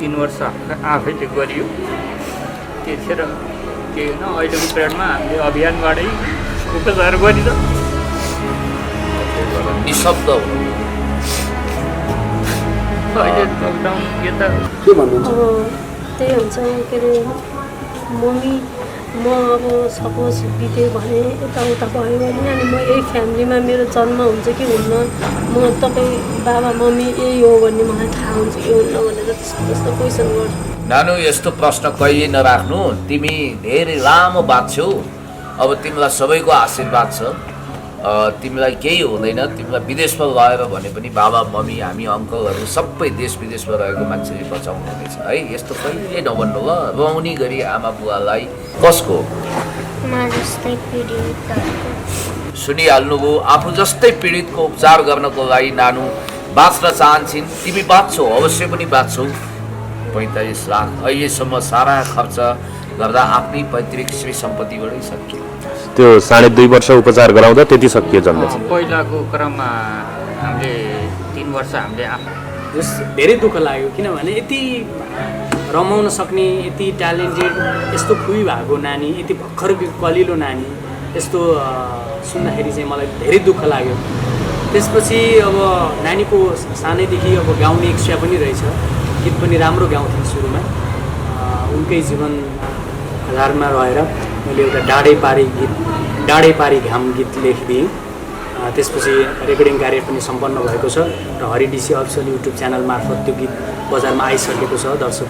3 वर्ष आफैले गरियो। त्यतिखेर के होइन अहिलेको पिरियडमा हामीले अभियानबाटै उपचार गरिन्छ। निशब्द अहिले लकडाउन यता के भन्नुहुन्छ? त्यही हुन्छ के अरे मम्मी म अब सपोज बित्यो भने यताउता भयो भने अनि म यही फ्यामिलीमा मेरो जन्म हुन्छ कि हुन्न, म तपाईँ बाबा मम्मी यही हो भन्ने मलाई थाहा हुन्छ कि हुन्न भनेर त्यस्तो क्वेसन गर्छु। नानु यस्तो प्रश्न कहिले नराख्नु। तिमी धेरै लामो बाँच्छौ। अब तिमीलाई सबैको आशीर्वाद छ। तिमीलाई केही हुँदैन। तिमीलाई विदेशमा लगेर भने पनि बाबा मम्मी हामी अङ्कलहरू सबै देश विदेशमा रहेको मान्छेले बचाउनु हुनेछ है। यस्तो कहिले नभन्नु ल। रुवाउने गरी आमा बुवालाई कसको सुनिहाल्नुभयो। आफू जस्तै पीडितको उपचार गर्नको लागि नानु बाँच्न चाहन्छन्। तिमी बाँच्छौ, अवश्य पनि बाँच्छौ। 45 लाख अहिलेसम्म सारा खर्च गर्दा आफ्नै पैतृक श्री सम्पत्तिबाटै सकियो। त्यो 2.5 वर्ष उपचार गराउँदा त्यति सकियो जम्मै। पहिलाको क्रममा हामीले 3 वर्ष हामीले धेरै दुःख लाग्यो। किनभने यति रमाउन सक्ने, यति ट्यालेन्टेड, यस्तो खुबी भएको नानी, यति भर्खर कलिलो नानी, यस्तो सुन्दाखेरि चाहिँ मलाई धेरै दुःख लाग्यो। त्यसपछि अब नानीको सानैदेखि अब गाउने इच्छा पनि रहेछ। गीत पनि राम्रो गाउँथेँ सुरुमा। उनकै जीवन आधारमा रहेर मैले एउटा डाँडे पारी घाम गीत लेखिदिएँ। त्यसपछि रेकर्डिङ कार्य पनि सम्पन्न भएको छ र हरिडिसी अफिसियल युट्युब च्यानल मार्फत त्यो गीत बजारमा आइसकेको छ। दर्शक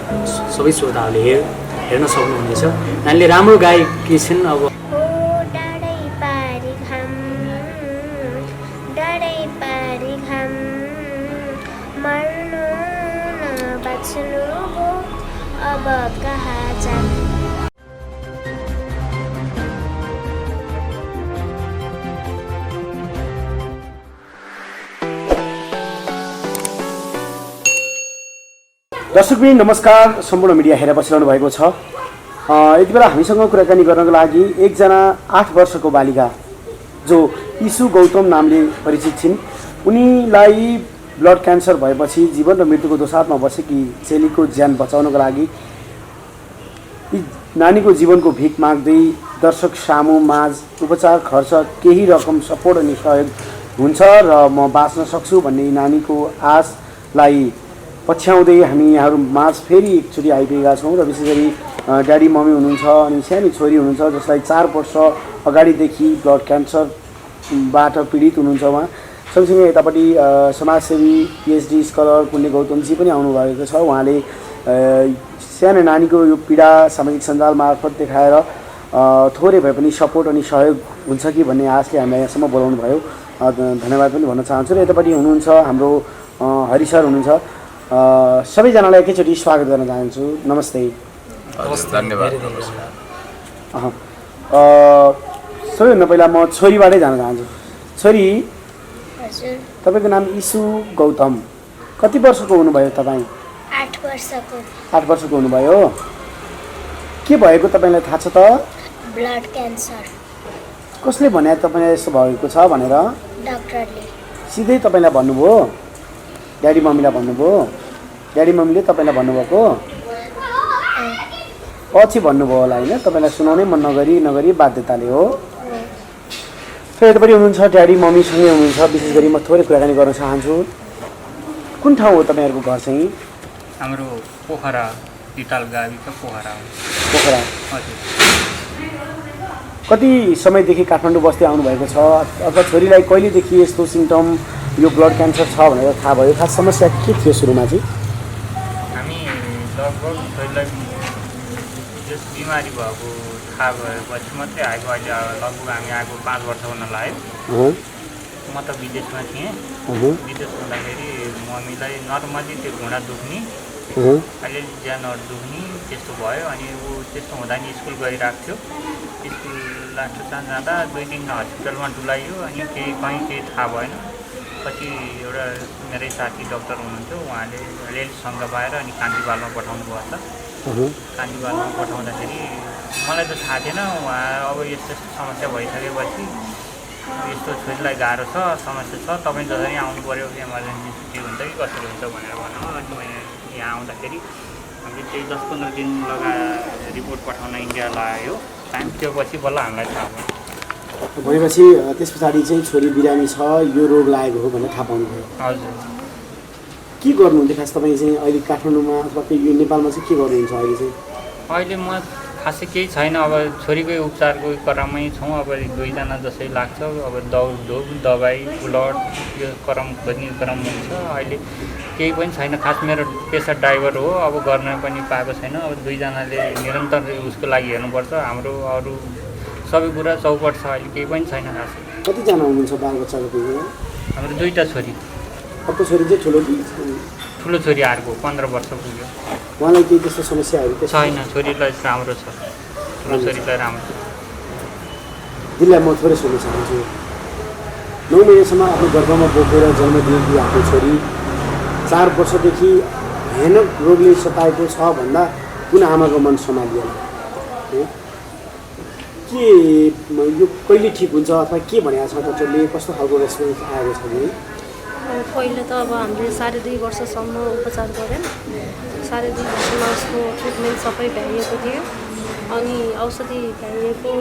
सबै श्रोताहरूले हेर्न सक्नुहुनेछ। नानीले राम्रो गाएकी छिन्। अब अब कहाँ जाने। दर्शकबिन नमस्कार। सम्पूर्ण मिडिया हेरेर बसिरहनु भएको छ। यति बेला हामीसँग कुराकानी गर्नको लागि एकजना 8 वर्षको बालिका जो इसु गौतम नामले परिचित छिन्। उनीलाई ब्लड क्यान्सर भएपछि जीवन र मृत्युको दोसाँधमा बसेकी चेलीको ज्यान बचाउनको लागि नानीको जीवनको भिख माग्दै दर्शक सामु माझ उपचार खर्च केही रकम सपोर्ट अनि सहयोग हुन्छ र म बाँच्न सक्छु भन्ने नानीको आशलाई पछ्याउँदै हामी यहाँहरू माझ फेरि एकचोटि आइपुगेका छौँ। र विशेष गरी ड्याडी मम्मी हुनुहुन्छ अनि सानो छोरी हुनुहुन्छ जसलाई 4 वर्ष अगाडिदेखि ब्लड क्यान्सरबाट पीडित हुनुहुन्छ। उहाँ सँगसँगै यतापट्टि समाजसेवी पिएचडी स्कलर पुण्य गौतमजी पनि आउनुभएको छ। उहाँले सानो नानीको यो पीडा सामाजिक सञ्जाल मार्फत देखाएर थोरै भए पनि सपोर्ट अनि सहयोग हुन्छ कि भन्ने आशले हामीलाई यहाँसम्म बोलाउनु भयो। धन्यवाद पनि भन्न चाहन्छु। र यतापट्टि हुनुहुन्छ हाम्रो हरि सर हुनुहुन्छ। सबैजनालाई एकैचोटि स्वागत गर्न चाहन्छु। नमस्ते। धन्यवाद। सबैभन्दा पहिला म छोरीबाटै जान चाहन्छु। छोरी, तपाईँको नाम इसु गौतम। कति वर्षको हुनुभयो तपाईँ? 8 वर्षको। 8 वर्षको हुनुभयो। के भएको तपाईँलाई थाहा छ त? Blood cancer. कसले भने तपाईँलाई यस्तो भएको छ भनेर? डाक्टरले। सिधै तपाईँलाई भन्नुभयो? ड्याडी मम्मीलाई भन्नुभयो? ड्याडी मम्मीले तपाईँलाई भन्नुभएको? पछि भन्नुभयो होला होइन? तपाईँलाई सुनाउनै मन नगरी बाध्यताले हो। फेरि यतापट्टि हुनुहुन्छ ड्याडी मम्मीसँगै हुनुहुन्छ। विशेष गरी म थोरै कुराकानी गर्न चाहन्छु। कुन ठाउँ हो तपाईँहरूको घर चाहिँ? हाम्रो पोखरा, तिताल गाविका पोखरा हो। पोखरा। हजुर। कति समयदेखि काठमाडौँ बस्दै आउनुभएको छ अथवा छोरीलाई कहिलेदेखि यस्तो सिम्टम यो ब्लड क्यान्सर छ भनेर थाहा भयो? खास समस्या के थियो सुरुमा चाहिँ? हामी लगभग छोरीलाई यस बिमारी भएको थाहा भएपछि मात्रै आएको। अहिले लगभग हामी आएको 5 वर्ष हुन लाग्यो। म त विदेशमा थिएँ। विदेश हुँदाखेरि मम्मीलाई नर्मली त्यो घुँडा दुख्ने, अहिले ज्यानहरू दुख्ने त्यस्तो भयो। अनि ऊ त्यस्तो हुँदा नि स्कुल गइरहेको थियो। स्कुल लास्ट जाँदा 2 दिन हस्पिटलमा डुलाइयो। अनि कहीँ थाहा भएन। पछि एउटा मेरै साथी डक्टर हुनुहुन्थ्यो, उहाँले रेलसँग पाएर अनि कान्तिबालमा पठाउनु भयो त। कान्तिबालमा पठाउँदाखेरि मलाई त थाहा थिएन। उहाँ अब यस्तो समस्या भइसकेपछि यस्तो छोरीलाई गाह्रो छ, समस्या छ, तपाईँ जसरी आउनु पऱ्यो, इमर्जेन्सी छुट्टी हुन्छ कि कसरी हुन्छ भनेर भन्नु। अनि मैले यहाँ आउँदाखेरि हामीले त्यही 10-15 दिन लगाएर रिपोर्ट पठाउन इन्डिया लाग्यो टाइम, त्यो पछि बल्ल हामीलाई थाहा भयो। भनेपछि त्यस पछाडि चाहिँ छोरी बिरामी छ, यो रोग लागेको हो भनेर थाहा पाउनुभयो। हजुर। के गर्नुहुन्थ्यो खास तपाईँ चाहिँ अहिले काठमाडौँमा अथवा यो नेपालमा चाहिँ के गर्नुहुन्छ अहिले चाहिँ? अहिले म खासै केही छैन, अब छोरीकै उपचारको क्रममै छौँ। अब 2जना जसै लाग्छ, अब दौडधुप दबाई ब्लड यो क्रम खोज्ने क्रम हुन्छ। अहिले केही पनि छैन, खास मेरो पेसा ड्राइभर हो, अब गर्न पनि पाएको छैन। अब 2जनाले निरन्तर उसको लागि हेर्नुपर्छ। हाम्रो अरू सबै कुरा चौपट छ, अहिले केही पनि छैन खासै। कतिजना हुनुहुन्छ बालबच्चाको पेसा? हाम्रो 2टा छोरी। अर्को छोरी चाहिँ ठुलो कि? ठुलो छोरी अर्को 15 वर्ष पुग्यो। उहाँलाई केही त्यस्तो समस्याहरू छैन, छोरीलाई राम्रो छ, ठुलो छोरीलाई राम्रो छ। दिदीलाई म थोरै सोध्न चाहन्छु, 9 महिनासम्म आफ्नो गर्भमा बोकेर जन्म दिएकी आफ्नो छोरी 4 वर्षदेखि भयानक रोगले सताएको छ भन्दा कुन आमाको मन सम्हालिएन? के यो कहिले ठिक हुन्छ अथवा के भनेको छ डक्टरले? कस्तो खालको रेस्पोन्स आएको छ भने? पहिला त अब हामीले 2.5 वर्षसम्म उपचार गऱ्यौँ। 2.5 वर्षमा उसको ट्रिटमेन्ट सबै भ्याइएको थियो। अनि औषधि भ्याइएको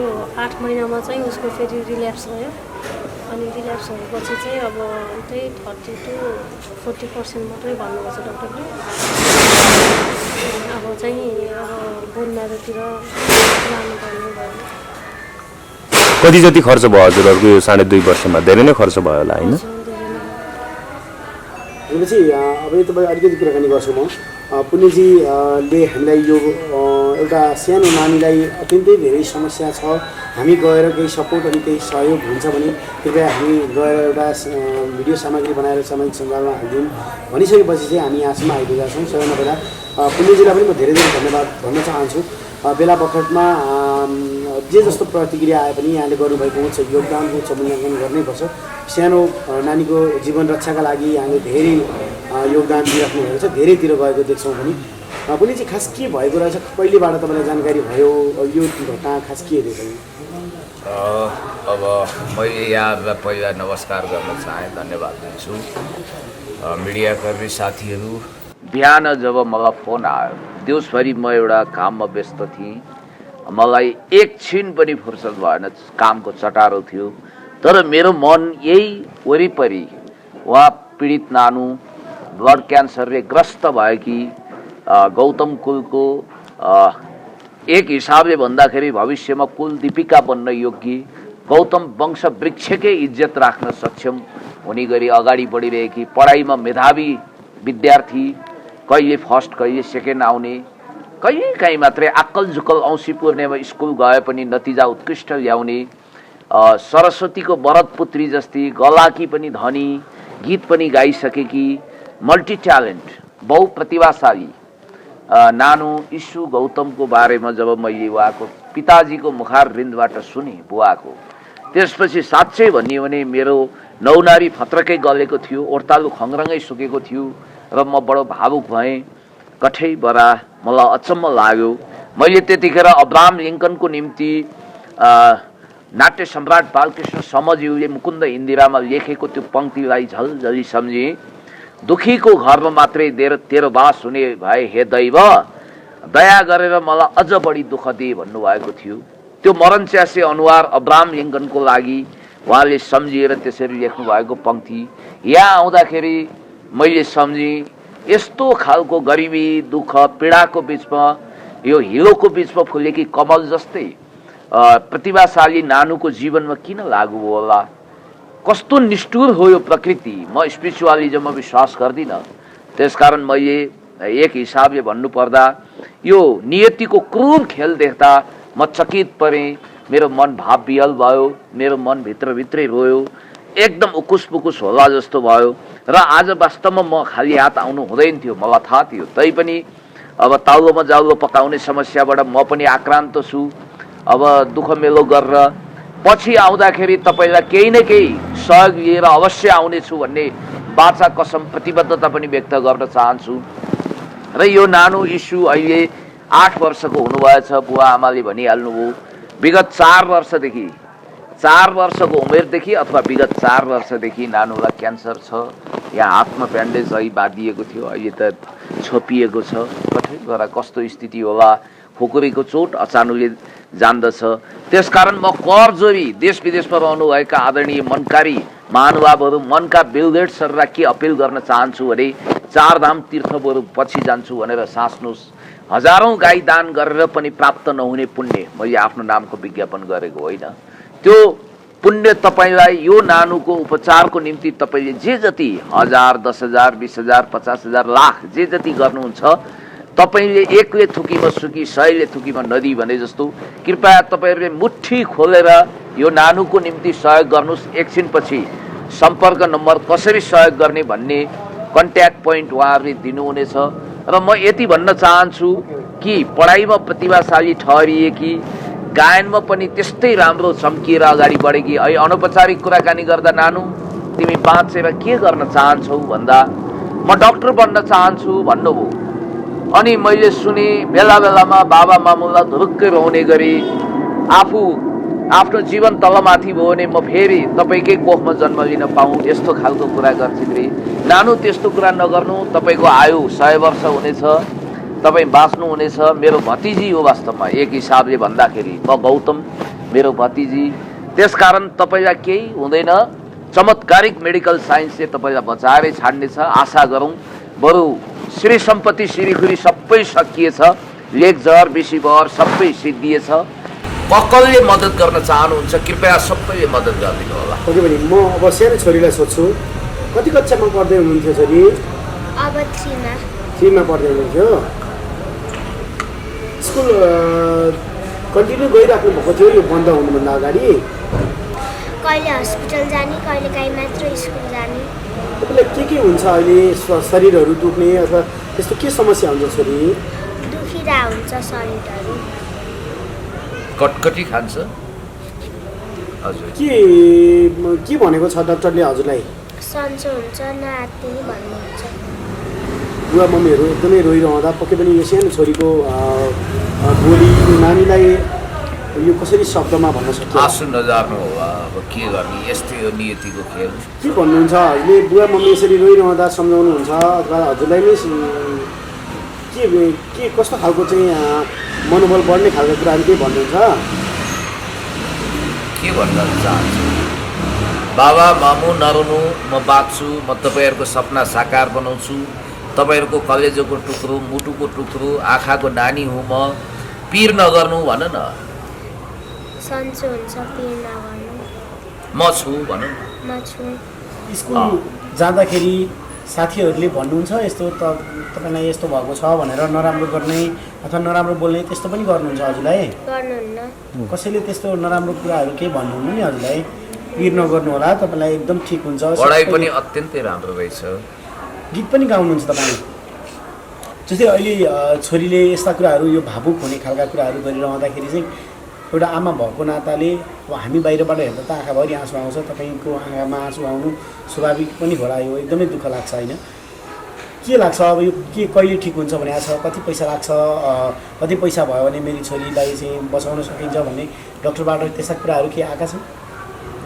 8 महिनामा चाहिँ उसको फेरि रिल्याप्स भयो। अनि रिल्याप्स भएपछि चाहिँ अब त्यही 30 to 40% मात्रै भन्नुभएको छ डक्टरले। अब चाहिँ अब बोनम्यारोतिर लानुपर्ने भयो। कति जति खर्च भयो हजुरहरूको यो 2.5 वर्षमा? धेरै नै खर्च भयो होला होइन? भनेपछि अब यो तपाईँ अलिकति कुराकानी गर्छु म। पुण्यजीले हामीलाई यो एउटा सानो नानीलाई अत्यन्तै धेरै समस्या छ, हामी गएर केही सपोर्ट अनि केही सहयोग हुन्छ भने कृपया हामी गएर एउटा भिडियो सामग्री बनाएर सामाजिक सञ्जालमा हालिदिउँ भनिसकेपछि चाहिँ हामी यहाँसम्म आइपुगेका छौँ। सबैभन्दा पहिला पुण्यजीलाई पनि म धेरै धेरै धन्यवाद भन्न चाहन्छु। बेला बखतमा जे जस्तो प्रतिक्रिया आए पनि यहाँले गर्नुभएको उच्च योगदानको उच्च मूल्याङ्कन गर्नैपर्छ। सानो नानीको जीवन रक्षाका लागि यहाँले धेरै योगदान दिइराख्नु भएको छ, धेरैतिर गएको देख्छौँ पनि। पनि चाहिँ खास के भएको रहेछ, कहिलेबाट तपाईँलाई जानकारी भयो, यो घटना खास के देखियो? अब मैले यहाँलाई पहिला नमस्कार गर्न चाहेँ, धन्यवाद दिन्छु। मिडियाकर्मी साथीहरू, बिहान जब मलाई फोन आयो दिउँसभरि म एउटा काममा व्यस्त थिएँ, मलाई एकछिन पनि फुर्सद भएन, कामको चटारो थियो। तर मेरो मन यही वरिपरि उहाँ पीडित नानु ब्लड क्यान्सरले ग्रस्त भएकी गौतम कुलको एक हिसाबले भन्दाखेरि भविष्यमा कुल दीपिका बन्न योग्य गौतम वंश वृक्षकै इज्जत राख्न सक्षम हुने गरी अगाडि बढिरहेकी, पढाइमा मेधावी विद्यार्थी, कहिले फर्स्ट कहिले सेकेन्ड आउने, कहिले काहीँ मात्रै आक्कल झुक्कल औँसी पूर्णेमा स्कुल गए पनि नतिजा उत्कृष्ट ल्याउने, सरस्वतीको वरद पुत्री जस्ती, गलाकी पनि धनी, गीत पनि गाइसकेकी, मल्टी ट्यालेन्ट, बहुप्रतिभाशाली नानु इशु गौतमको बारेमा जब मैले उहाँको पिताजीको मुखारविन्दबाट सुने बुवाको, त्यसपछि साँच्चै भन्यो भने मेरो नौनारी फत्रकै गलेको थियो, ओर्तालु खङ्ग्रङै सुकेको थियो र म बडो भावुक भएँ। कठै बरा मलाई अचम्म लाग्यो। मैले त्यतिखेर अब्राहम लिङ्कनको निम्ति नाट्य सम्राट बालकृष्ण समज्यूले मुकुन्द इन्दिरामा लेखेको त्यो पंक्तिलाई झलझली सम्झेँ। दुखीको घरमा मात्रै तेरो बास हुने भए हे दैव, दया गरेर मलाई अझ बढी दुःख दिए भन्नुभएको थियो। त्यो मरणच्यासे अनुहार अब्राहम लिङ्कनको लागि उहाँले सम्झिएर त्यसरी लेख्नु भएको पंक्ति यहाँ आउँदाखेरि मैले सम्झेँ, यस्तो खालको गरिबी दुःख पीडाको बिचमा यो हिलोको बिचमा फुलेकी कमल जस्तै प्रतिभाशाली नानुको जीवनमा किन लागू होला? कस्तो निष्ठुर हो यो प्रकृति। म स्पिरिचुअलिजममा विश्वास गर्दिनँ, त्यसकारण मैले एक हिसाबले भन्नुपर्दा यो नियतिको क्रूर खेल देख्दा म चकित परेँ। मेरो मन भाव विहल भयो, मेरो मन भित्रभित्रै रोयो, एकदम उकुस पुकुस होला जस्तो भयो। र आज वास्तवमा म खाली हात आउनु हुँदैन थियो, मलाई थाहा थियो। तैपनि अब ताउलोमा जाउलो पकाउने समस्याबाट म पनि आक्रान्त छु। अब दुःख मेलो गरेर पछि आउँदाखेरि तपाईँलाई केही न केही सहयोग लिएर अवश्य आउनेछु भन्ने वाचा कसम प्रतिबद्धता पनि व्यक्त गर्न चाहन्छु। र यो नानु इस्यु अहिले 8 वर्षको हुनुभएछ, बुवा आमाले भनिहाल्नुभयो। विगत 4 वर्षदेखि 4 वर्षको उमेरदेखि अथवा विगत 4 वर्षदेखि नानुलाई क्यान्सर छ। यहाँ हातमा ब्यान्डेज अघि बाँधिएको थियो, अहिले त छोपिएको छ। कठै गरा कस्तो स्थिति होला, खुकुरीको चोट अचानकले जान्दछ। त्यसकारण म करजोरी देश विदेशमा रहनुभएका आदरणीय मनकारी महानुभावहरू, मनका बिल गेट्सहरूलाई के अपिल गर्न चाहन्छु भने 4 धाम तीर्थ बरु पछि जान्छु भनेर साँच्नुहोस्। हजारौँ गाई दान गरेर पनि प्राप्त नहुने पुण्य, मैले आफ्नो नामको विज्ञापन गरेको होइन, त्यो पुण्य तपाईँलाई यो नानुको उपचारको निम्ति तपाईँले जे जति 1000, 10,000, 20,000, 50,000, लाख जे जति गर्नुहुन्छ, तपाईँले एकले थुकीमा सुकी 100ले थुकीमा नदी भने जस्तो कृपया तपाईँहरूले मुट्ठी खोलेर यो नानुको निम्ति सहयोग गर्नुहोस्। एकछिनपछि सम्पर्क नम्बर कसरी सहयोग गर्ने भन्ने कन्ट्याक्ट पोइन्ट उहाँहरूले दिनुहुनेछ। र म यति भन्न चाहन्छु कि पढाइमा प्रतिभाशाली ठहरिएकी, गायनमा पनि त्यस्तै राम्रो चम्किएर अगाडि बढेकी, अहिले अनौपचारिक कुराकानी गर्दा नानु तिमी बाँचेर के गर्न चाहन्छौ भन्दा म डाक्टर बन्न चाहन्छु भन्नुभयो। अनि मैले सुने बेला बेलामा बाबा मामुलाई धुरुक्कै रोउने गरी आफू आफ्नो जीवन तलमाथि भयो भने म फेरि तपाईँकै कोखमा जन्म लिन पाऊँ, यस्तो खालको कुरा गर्छिन् रे। नानु त्यस्तो कुरा नगर्नु, तपाईँको आयु 100 वर्ष हुनेछ, तपाईँ बाँच्नुहुनेछ। मेरो भतिजी हो वास्तवमा, एक हिसाबले भन्दाखेरि म गौतम मेरो भतिजी। त्यसकारण तपाईँलाई केही हुँदैन, चमत्कारिक मेडिकल साइन्सले तपाईँलाई बचाएरै छाड्नेछ, आशा गरौँ। बरु श्री सम्पत्ति श्रीखुरी सबै सकिएछ, लेखजहर विषिबहर सबै सिद्धिएछ। पक्कलले मद्दत गर्न चाहनुहुन्छ कृपया सबैले मद्दत गरिदिनु होला। ओके बहिनी, म अब सानो छोरीलाई सोध्छु, कति कक्षामा पढ्दै हुनुहुन्थ्यो छोरी? अब 3मा। 3मा पढ्दै हुनुहुन्थ्यो। स्कुल कन्टिन्यू गइराख्नु भएको थियो यो बन्द हुनुभन्दा अगाडि? कहिले हस्पिटल जाने, कहिले काहीँ मात्र स्कुल जाने। तपाईँलाई के हुन्छ अहिले? शरीरहरू दुख्ने अथवा त्यस्तो के समस्या हुन्छ छोरी? दुखिरहेको हुन्छ शरीरहरू। कटकटी खान्छ हजुर? के भनेको छ डाक्टरले हजुरलाई? सन्चो हुन्छ, नआत्तिने भन्नुहुन्छ। बुवा मम्मीहरू एकदमै रोइरहँदा पक्कै पनि यो सानो छोरीको बोली नानीलाई यो कसरी शब्दमा भन्न सक्छ? आँसु नजार्नु होला, अब के गर्ने, यस्तै हो नियतिको खेल। के भन्नुहुन्छ हजुरले? बुवा मम्मी यसरी रोइरहँदा सम्झाउनुहुन्छ अथवा हजुरलाई नै के कस्तो खालको चाहिँ मनोबल बढ्ने खालको कुराहरू के भन्नुहुन्छ? के भन्न चाहन्छु, बाबा मामु नरुनु, म बाँच्छु, म तपाईँहरूको सपना साकार बनाउँछु, तपाईँहरूको कलेजोको टुक्रो, मुटुको टुक्रो, आँखाको नानी हुँ म, पिर नगर्नु भन न। सन्चो हुन्छ, पिर नगर्नु। म छु भनौँ। म छु। स्कुल जाँदाखेरि साथीहरूले भन्नुहुन्छ यस्तो तपाईँलाई यस्तो भएको छ भनेर, नराम्रो गर्ने अथवा नराम्रो बोल्ने त्यस्तो पनि गर्नुहुन्छ हजुरलाई? गर्नुहुन्न। कसैले त्यस्तो नराम्रो कुराहरू केही भन्नुहुन्न नि हजुरलाई? पिर नगर्नु होला, तपाईँलाई एकदम ठिक हुन्छ। पढाइ पनि अत्यन्तै राम्रो रहेछ। गीत पनि गाउनुहुन्छ तपाईँ? जस्तै अहिले छोरीले यस्ता कुराहरू, यो भावुक हुने खालका कुराहरू गरिरहँदाखेरि चाहिँ एउटा आमा भएको नाताले अब हामी बाहिरबाट हेर्दा त आँखाभरि आँसु आउँछ, तपाईँको आँखामा आँसु आउनु स्वाभाविक पनि होला, यो एकदमै दुःख लाग्छ होइन? के लाग्छ अब यो के कहिले ठिक हुन्छ भनेको छ? कति पैसा लाग्छ? कति पैसा भयो भने मेरी छोरीलाई चाहिँ बचाउन सकिन्छ भन्ने डक्टरबाट त्यस्ता कुराहरू के आएका छन्?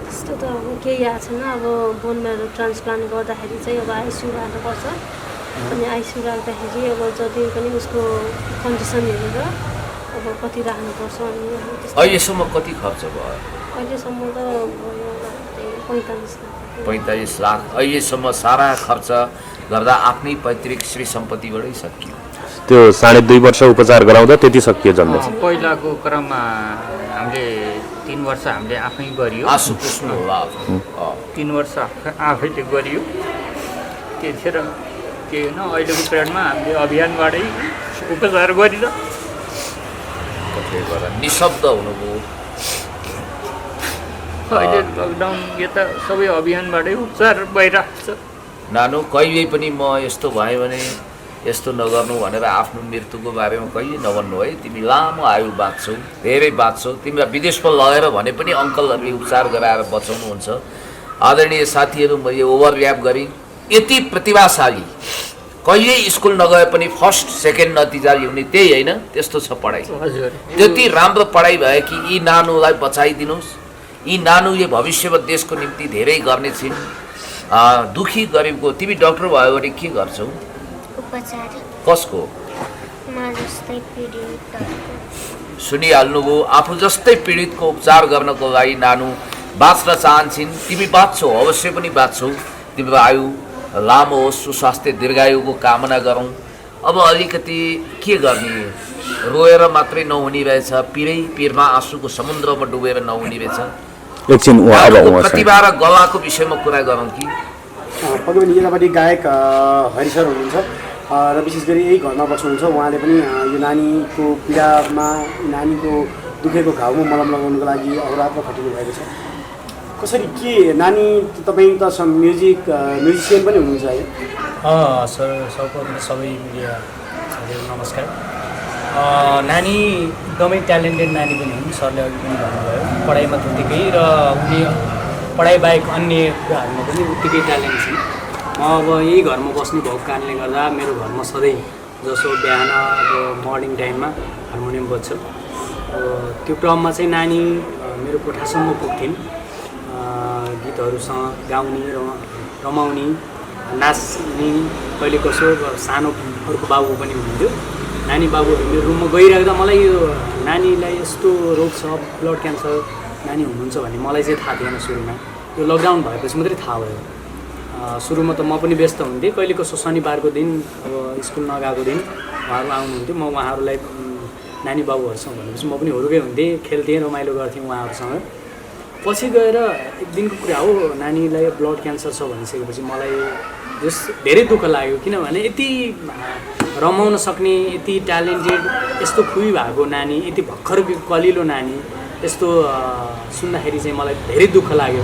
त्यस्तो त अब केही आएको छैन। अब बोन मेरो ट्रान्सप्लान्ट गर्दाखेरि चाहिँ अब आइसियु राख्नुपर्छ, अनि आइसियु राख्दाखेरि अब जति पनि उसको कन्डिसन हेरेर अब कति राख्नुपर्छ। अनि अहिलेसम्म कति खर्च भयो? अहिलेसम्म त 45 लाख। 45 लाख अहिलेसम्म सारा खर्च गर्दा आफ्नै पैतृक श्री सम्पत्तिबाटै सकियो। त्यो 2.5 वर्ष उपचार गराउँदा त्यति सकियो जम्मै? पहिलाको क्रममा हामीले 3 वर्ष हामीले आफै गरियो। आँसु पुस्नु होला। 3 वर्ष आफैले गरियो। त्यतिखेर के होइन, अहिलेको पिरियडमा हामीले अभियानबाटै उपचार गरिन्छ। निशब्द हुनुभयो। अहिले लकडाउन यता सबै अभियानबाटै उपचार भइरहेको छ। नानु कहिले पनि म यस्तो भयो भने यस्तो नगर्नु भनेर आफ्नो मृत्युको बारेमा कहिले नभन्नु है। तिमी लामो आयु बाँच्छौ, धेरै बाँच्छौ। तिमीलाई विदेशमा लगेर भने पनि अङ्कलहरूले उपचार गराएर बचाउनुहुन्छ। आदरणीय साथीहरू, मैले ओभरल्याप गरेँ। यति प्रतिभाशाली, कहिले स्कुल नगए पनि फर्स्ट सेकेन्ड नतिजा ल्याउने त्यही होइन, त्यस्तो छ पढाइ। त्यति राम्रो पढाइ भयो कि यी नानुलाई बचाइदिनुहोस्। यी नानुले भविष्यमा देशको निम्ति धेरै गर्ने छिन्। दुखी गरिबको तिमी डाक्टर भयो भने के गर्छौ? उपचार कसको? म जस्तै पीडितहरूको। सुनिहाल्नुभयो, आफू जस्तै पीडितको उपचार गर्नको लागि नानु बाँच्न चाहन्छन्। तिमी बाँच्छौ, अवश्य पनि बाँच्छौ। तिम्रो आयु लामो होस्, सुस्वास्थ्य दीर्घायुको कामना गरौँ। अब अलिकति के गर्ने, रोएर मात्रै नहुने रहेछ, पिरमा आँसुको समुद्रमा डुबेर नहुने रहेछ। एकछिन प्रतिभा र गलाको विषयमा कुरा गरौँ कि? पक्कै पनि यतापट्टि गायक हरि सर हुनुहुन्छ र विशेष गरी यही घरमा बस्नुहुन्छ। उहाँले पनि यो नानीको पीडामा, नानीको दुखेको घाउमा मलम लगाउनुको लागि अहोरात्र खटिनु भएको छ। कसरी के नानी, तपाईँ त म्युजिसियन पनि हुनुहुन्छ है? सर, सर्वप्रथम सबै मिडिया साथीहरू नमस्कार। नानी एकदमै ट्यालेन्टेड नानी पनि हुन्, सरले अघि पनि भन्नुभयो। पढाइमा त्यत्तिकै र उनी पढाइ बाहेक अन्य कुराहरूमा पनि उत्तिकै ट्यालेन्ट छन्। म अब यही घरमा बस्ने भएको कारणले गर्दा मेरो घरमा सधैँ जसो बिहान अब मर्निङ टाइममा हार्मोनियम बज्छ। त्यो क्रममा चाहिँ नानी मेरो कोठासम्म पुग्थिन्, गीतहरूसँग गाउने र रमाउने, नाच्ने। कहिले कसो सानो अर्को बाबु पनि हुनुहुन्थ्यो, नानी बाबुहरू मेरो रुममा गइराख्दा मलाई यो नानीलाई यस्तो रोग छ, ब्लड क्यान्सर नानी हुनुहुन्छ भन्ने मलाई चाहिँ थाहा थिएन सुरुमा। यो लकडाउन भएपछि मात्रै थाहा भयो। सुरुमा त म पनि व्यस्त हुन्थेँ। कहिले कसो शनिबारको दिन अब स्कुल नगएको दिन उहाँहरू आउनुहुन्थ्यो, म उहाँहरूलाई नानी बाबुहरूसँग भनेपछि म पनि हुरुकै हुन्थेँ, खेल्थेँ, रमाइलो गर्थेँ उहाँहरूसँग। पछि गएर एक दिनको कुरा हो, नानीलाई ब्लड क्यान्सर छ भनिसकेपछि मलाई धेरै दुःख लाग्यो। किनभने यति रमाउन सक्ने, यति ट्यालेन्टेड, यस्तो खुबी भएको नानी, यति भर्खर कलिलो नानी, यस्तो सुन्दाखेरि चाहिँ मलाई धेरै दुःख लाग्यो।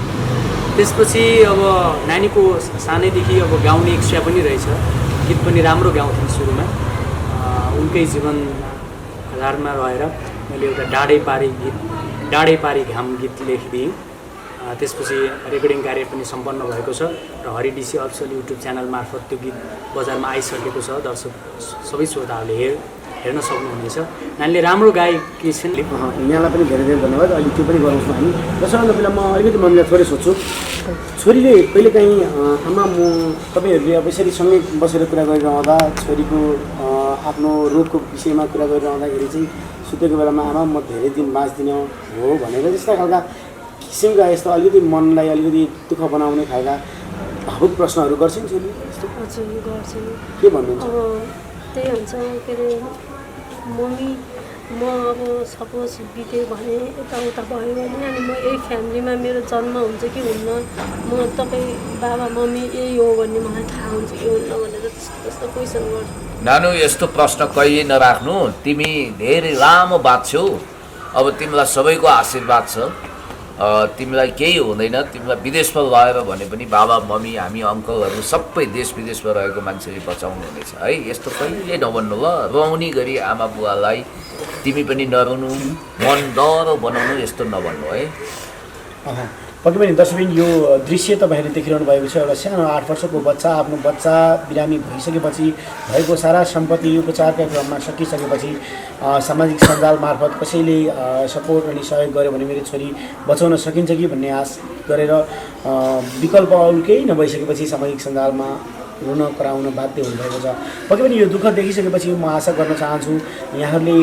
त्यसपछि अब नानीको सानैदेखि अब गाउने इच्छा पनि रहेछ, गीत पनि राम्रो गाउँथेँ सुरुमा। उनकै जीवन आधारमा रहेर मैले एउटा डाँडै पारी घाम गीत लेखिदिएँ। त्यसपछि रेकर्डिङ कार्य पनि सम्पन्न भएको छ र हरिडिसी अफिसियल युट्युब च्यानल मार्फत त्यो गीत बजारमा आइसकेको छ। दर्शक सबै श्रोताहरूले हेर्न सक्नुहुनेछ। नानीले राम्रो गाएकी छिन्। यहाँलाई पनि धेरै धेरै धन्यवाद। अहिले त्यो पनि गराउँछौँ हामी। सबैभन्दा पहिला म अलिकति मनलाई थोरै सोध्छु, छोरीले कहिलेकाहीँ आमा म तपाईँहरूले अब यसरी सँगै बसेर कुरा गरिरहँदा, छोरीको आफ्नो रोगको विषयमा कुरा गरिरहँदाखेरि चाहिँ सुतेको बेलामा आमा म धेरै दिन बाँच्दिनँ हो भनेर त्यस्ता खालका किसिमका यस्तो अलिकति मनलाई अलिकति दुःख बनाउने खालका भावुक प्रश्नहरू गर्छन् छोरी? हजुर गर्छन्। के भन्नुहुन्छ? त्यही हुन्छ के अरे, मम्मी म अब सपोज बित्यो भने यताउता भयो भने अनि म यही फ्यामिलीमा मेरो जन्म हुन्छ कि हुन्न, म तपाईँ बाबा मम्मी यही हो भन्ने मलाई थाहा हुन्छ कि हुन्न भनेर त्यस्तो क्वेसन गर्छु। नानु, यस्तो प्रश्न कहिले नराख्नु। तिमी धेरै लामो बाँच्छौ। अब तिमीलाई सबैको आशीर्वाद छ। तिमीलाई केही हुँदैन। तिमीलाई विदेशमा लगेर भने पनि बाबा मम्मी, हामी अङ्कलहरू सबै देश विदेशमा रहेको मान्छेले बचाउनु हुनेछ है। यस्तो कहिले नभन्नु ल। रुवाउने गरी आमा बुवालाई तिमी पनि नरुनु, मन डरो बनाउनु, यस्तो नभन्नु है। पक्कै पनि दर्शकबिन यो दृश्य तपाईँहरूले देखिरहनु भएको छ। एउटा सानो 8 वर्षको बच्चा आफ्नो बच्चा बिरामी भइसकेपछि भएको सारा सम्पत्ति उपचारका क्रममा सकिसकेपछि सामाजिक सञ्जाल मार्फत कसैले सपोर्ट अनि सहयोग गर्यो भने मेरो छोरी बचाउन सकिन्छ कि भन्ने आश गरेर विकल्प अरू केही नभइसकेपछि सामाजिक सञ्जालमा रुन कराउन बाध्य हुनुभएको छ। पक्कै पनि यो दुःख देखिसकेपछि म आशा गर्न चाहन्छु यहाँहरूले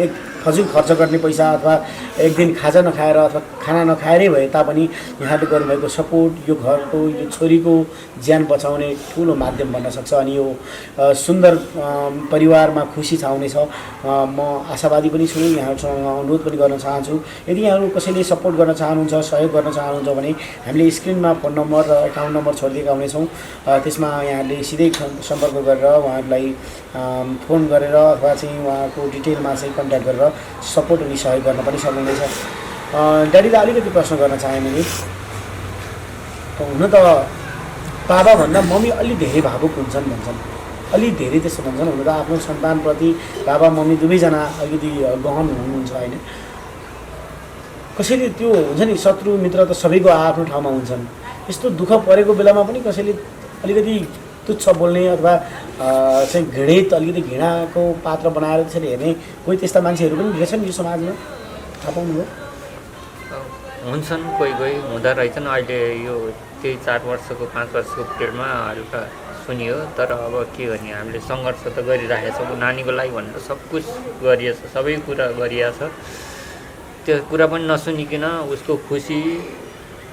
एक फजुल खर्च गर्ने पैसा अथवा एक दिन खाजा नखाएर अथवा खाना नखाएरै भए तापनि यहाँले गर्नुभएको सपोर्ट यो घरको, यो छोरीको ज्यान बचाउने ठुलो माध्यम बन्न सक्छ अनि यो सुन्दर परिवारमा खुसी छाउनेछ। म आशावादी पनि छु। यहाँहरूसँग अनुरोध पनि गर्न चाहन्छु, यदि यहाँहरू कसैले सपोर्ट गर्न चाहनुहुन्छ, सहयोग गर्न चाहनुहुन्छ भने हामीले स्क्रिनमा फोन नम्बर र एकाउन्ट नम्बर छोडिदिएका हुनेछौँ। त्यसमा यहाँहरूले सिधै सम्पर्क गरेर उहाँहरूलाई फोन गरेर अथवा चाहिँ उहाँको डिटेलमा चाहिँ कन्ट्याक्ट गरेर सपोर्ट अनि सहयोग गर्न पनि सक्नुहुनेछ। ड्याडीलाई अलिकति प्रश्न गर्न चाहेँ मैले। हुन त बाबाभन्दा मम्मी अलि धेरै भावुक हुन्छन् भन्छन्, अलि धेरै त्यस्तो भन्छन्। हुन त आफ्नो सन्तानप्रति बाबा मम्मी दुवैजना अलिकति गहन हुनुहुन्छ होइन। कसैले त्यो हुन्छ नि, शत्रु मित्र त सबैको आफ्नो ठाउँमा हुन्छन्। यस्तो दुःख परेको बेलामा पनि कसैले अलिकति तुच्छ बोल्ने अथवा चाहिँ घृणित, अलिकति घृणाको पात्र बनाएर त्यसरी हेर्ने कोही त्यस्ता मान्छेहरू पनि रहेछन् यो समाजमा। थाहा पाउनुभयो? हुन्छन् कोही कोही हुँदो रहेछन्। अहिले यो त्यही 4 वर्षको 5 वर्षको पिरियडमा हल्का सुनियो। तर अब के गर्ने, हामीले सङ्घर्ष त गरिरहेको छौँ नानीको लागि भनेर सब कुछ गरिएछ, सबै कुरा गरिएछ। त्यो कुरा पनि नसुनिकन उसको खुसी,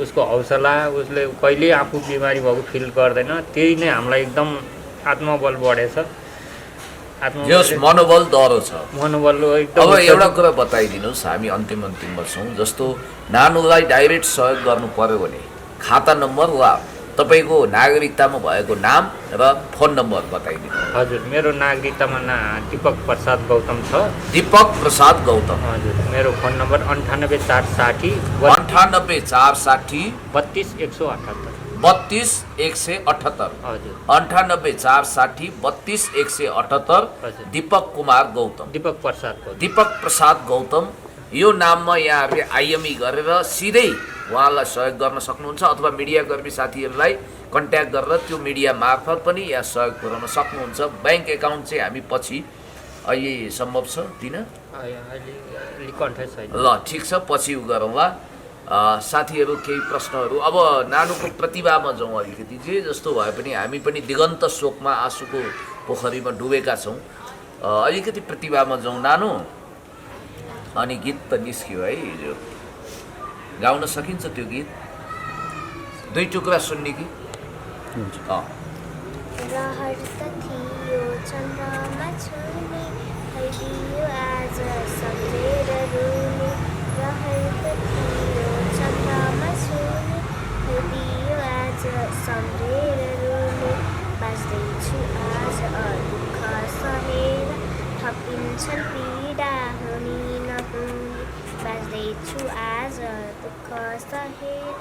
उसको हौसला, उसले कहिल्यै आफू बिमारी भएको फिल गर्दैन, त्यही नै हामीलाई एकदम आत्मबल बढेछ। यस मनोबल दह्रो छ। मनोबल एकदम। अब एउटा कुरा बताइदिनुहोस्, हामी अन्तिममा छौँ। जस्तो नानुलाई डाइरेक्ट सहयोग गर्नु पर्यो भने खाता नम्बर वा तपाईँको नागरिकतामा भएको नाम र फोन नम्बर बताइदिनु। हजुर, मेरो नागरिकतामा दीपक प्रसाद गौतम छ। दीपक प्रसाद गौतम। हजुर, मेरो फोन नम्बर 98460 98460 32178। 32178। हजुर, 98460 32178। दीपक कुमार गौतम, दीपक प्रसाद गौतम। दीपक प्रसाद गौतम। यो नाममा यहाँहरूले आइएमई गरेर सिधै उहाँलाई सहयोग गर्न सक्नुहुन्छ, अथवा मिडियाकर्मी साथीहरूलाई कन्ट्याक्ट गरेर त्यो मिडिया मार्फत पनि यहाँ सहयोग पुर्याउन सक्नुहुन्छ। ब्याङ्क एकाउन्ट चाहिँ हामी पछि अहिले सम्भव छ दिन ल ठिक छ, पछि उ गरौँला। साथीहरू केही प्रश्नहरू, अब नानुको प्रतिभामा जाउँ अलिकति। जे जस्तो भए पनि हामी पनि दिगन्त शोकमा आँसुको पोखरीमा डुबेका छौँ। अलिकति प्रतिभामा जाउँ नानु। अनि गीत त निस्क्यो है हिजो, गाउन सकिन्छ त्यो गीत? 2 टुक्रा सुन्ने कि? रहर त थियो चन्द्रमा छुने, भइदियो आज सम्झेर रुने। रहर त थियो चन्द्रमा छुने, भइदियो आज सम्झेर रुने। बाँच्दैछु आज दुःख सहेर, थपिन्छन् पीडा हुने नहुने। बाँच्दैछु आज दुःख सहेर,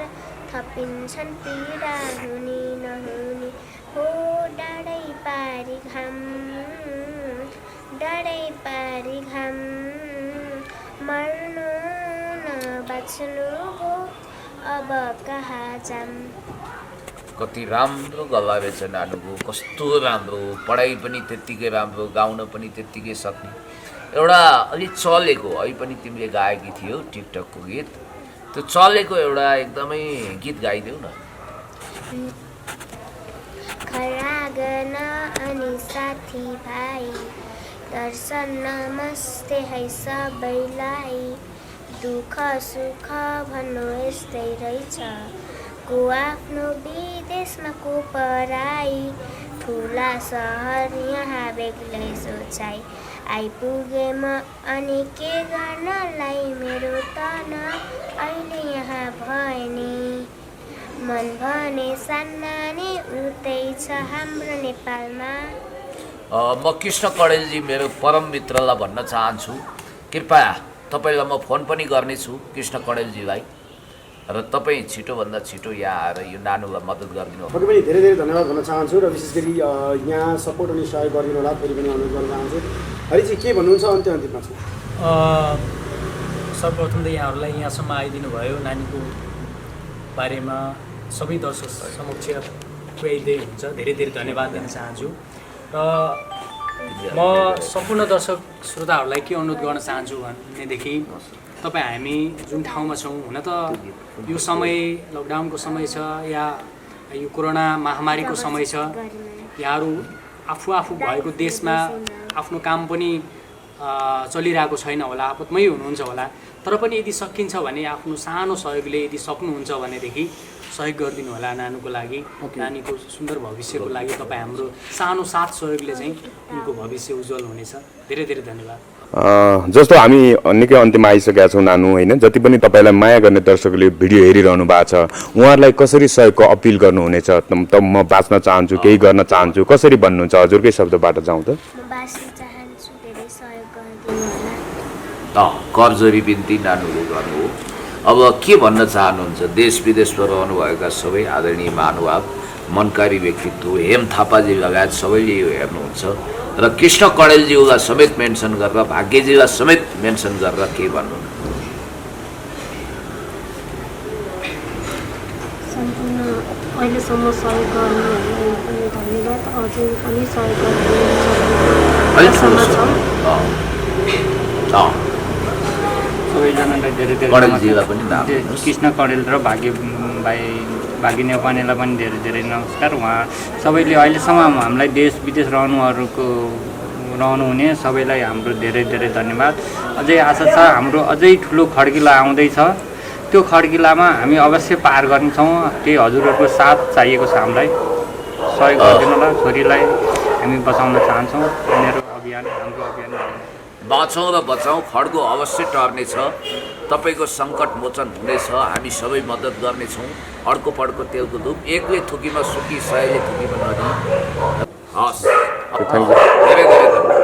थपिन्छन् पीडा हुने नहुने। हो डाँडै पारी घाम, डाँडै पारी घाम, मर्नु न बाँच्नु हो अब कहाँ जाम। कति राम्रो गला रहेछ नानुको, कस्तो राम्रो, पढाइ पनि त्यत्तिकै राम्रो, गाउन पनि त्यत्तिकै सक्ने। एउटा अलिक चलेको है पनि तिमीले गाएकी थियौ टिकटकको गीत, त्यो चलेको एउटा एकदमै गीत गाइदेऊ न। खरागन अनि साथी भाइ, दर्शन नमस्ते है सबैलाई। दुःख सुख भन्नु यस्तै रहेछ, को आफ्नो विदेशमा को पराई। ठुला सहर यहाँ बेग्लै सोचाइ, आइपुगे म अनि के गर्नलाई। मेरो तन अहिले यहाँ भए नि, मन भने सान्नानी उतै छ हाम्रो नेपालमा। म कृष्ण कडेलजी मेरो परम मित्रलाई भन्न चाहन्छु, कृपया तपाईँलाई म फोन पनि गर्नेछु कृष्ण कडेलजीलाई, र तपाईँ छिटोभन्दा छिटो यहाँ आएर यो नानुलाई मद्दत गरिदिनु। पक्कै पनि धेरै धेरै धन्यवाद भन्न चाहन्छु, र विशेष गरी यहाँ सपोर्ट अनि सहयोग गरिदिनु होला फेरि पनि अनुरोध गर्न चाहन्छु। हरिजी के भन्नुहुन्छ अन्तिममा चाहिँ? सर्वप्रथम त यहाँहरूलाई यहाँसम्म आइदिनु भयो, नानीको बारेमा सबै दर्शक समक्ष पुर्याइदिँदै हुन्छ, धेरै धेरै धन्यवाद दिन चाहन्छु। र म सम्पूर्ण दर्शक श्रोताहरूलाई के अनुरोध गर्न चाहन्छु भनेदेखि, तपाईँ हामी जुन ठाउँमा छौँ, हुन त यो समय लकडाउनको समय छ या यो कोरोना महामारीको समय छ, यहाँहरू आफू भएको देशमा आफ्नो काम पनि चलिरहेको छैन होला, आपतमै हुनुहुन्छ होला। तर पनि यदि सकिन्छ भने आफ्नो सानो सहयोगले यदि सक्नुहुन्छ भनेदेखि सहयोग गरिदिनु होला नानुको लागि, नानीको सुन्दर भविष्यको लागि। तपाईँ हाम्रो सानो साथ सहयोगले चाहिँ उनको भविष्य उज्जवल हुनेछ। धेरै धेरै धन्यवाद। जस्तो हामी निकै अन्त्यमा आइसकेका छौँ नानु, होइन? जति पनि तपाईँलाई माया गर्ने दर्शकले भिडियो हेरिरहनु भएको छ, उहाँहरूलाई कसरी सहयोगको अपिल गर्नुहुनेछ? त म बाँच्न चाहन्छु, केही गर्न चाहन्छु, कसरी भन्नुहुन्छ? हजुरकै शब्दबाट जाउँ त। करजोरी बिन्ती नानुले गर्नु हो। अब के भन्न चाहनुहुन्छ? देश विदेशमा रहनुभएका सबै आदरणीय महानुभाव, मनकारी व्यक्तित्व, हेम थापाजी लगायत सबैले यो हेर्नुहुन्छ, र कृष्ण कडेलज्यूलाई समेत मेन्सन गरेर, भाग्यजीलाई समेत मेन्सन गरेर के भन्नु? सम्पूर्ण अहिलेसम्म सहयोग गर्नेहरूलाई पनि धन्यवाद। अझै पनि सहयोग गरिदिनु सबैजनालाई धेरै धेरै कडेलजीलाई पनि नाम नमस्कार। दिनुहोस्। कृष्ण कडेल र भागी नेपानेलाई पनि धेरै धेरै नमस्कार। उहाँ सबैले अहिलेसम्म हामीलाई देश विदेश रहनुहुने सबैलाई हाम्रो धेरै धेरै धन्यवाद। अझै आशा छ हाम्रो अझै ठुलो खड्किला आउँदैछ, त्यो खड्किलामा हामी अवश्य पार गर्नेछौँ। त्यही हजुरहरूको साथ चाहिएको छ हामीलाई, सहयोग गरिदिनुलाई। छोरीलाई हामी बचाउन चाहन्छौँ। मेरो अभियान हाम्रो अभियान बाँचौँ र बचाउँ, खड्गो अवश्य टर्नेछ, तपाईँको सङ्कट मोचन हुनेछ, हामी सबै मद्दत गर्नेछौँ। अड्को पड्को तेलको धुप एकले थुकीमा सुकी, सयले थुकीमा नदी। हस्, धेरै धेरै धन्यवाद।